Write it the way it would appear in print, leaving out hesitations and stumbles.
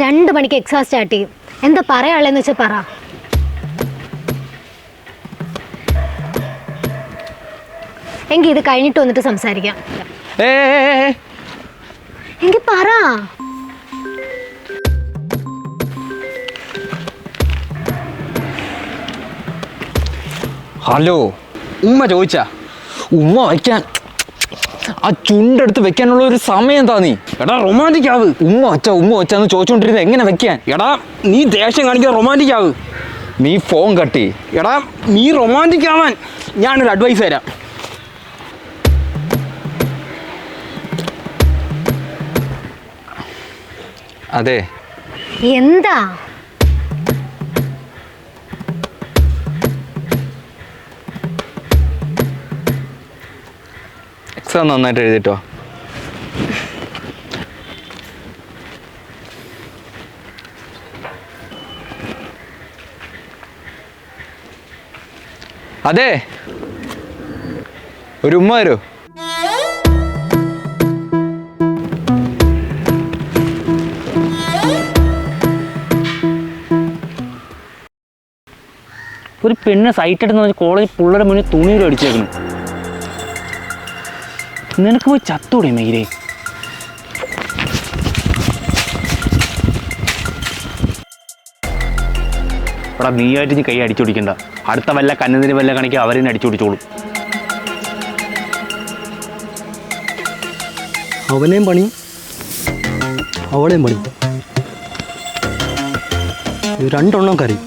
2 മണിക്ക് exam start ചെയ്യും. എന്താ പറയാനുള്ളതെന്ന് വെച്ചാൽ പറ. എങ്കിൽ ഇത് കഴിഞ്ഞിട്ട് വന്നിട്ട് സംസാരിക്കാം. എങ്കിൽ പറ. ഹലോ, ഉമ്മ ചോദിച്ചാ? ഉമ്മ വയ്ക്കാൻ ആ ചുണ്ടെടുത്ത് വെക്കാനുള്ള ഒരു സമയം എന്താ? നീ എടാ റൊമാൻറ്റിക് ആവ്. ഉമ്മ വച്ചാന്ന് ചോദിച്ചോണ്ടിരുന്നത് എങ്ങനെ വെക്കാൻ? എടാ നീ ദേഷ്യം കാണിക്കാൻ റൊമാൻറ്റിക് ആവ്. നീ ഫോൺ കട്ടി. എടാ നീ റൊമാൻറ്റിക് ആവാൻ ഞാനൊരു അഡ്വൈസ് തരാം. അതെ. എന്താ? എക്സാം നന്നായിട്ട് എഴുതിട്ടോ. അതെ, ഒരു ഉമ്മ വരൂ. ഒരു പെണ്ണ് സൈറ്റ് എടുത്ത് പറഞ്ഞ് കോളേജ് പിള്ളേരുടെ മുന്നിൽ തുണിയിൽ അടിച്ചേക്കണം. നിനക്ക് പോയി ചത്തൂടെ മെയിലേ? എടാ നീയായിട്ട് നീ കൈ അടിച്ചുപിടിക്കണ്ട. അടുത്ത വല്ല കന്നതിന് വല്ല കണക്കി അവരെന്നെ അടിച്ചുപിടിച്ചോളും. അവനെയും പണി അവളെയും പണി, 2 കരയും.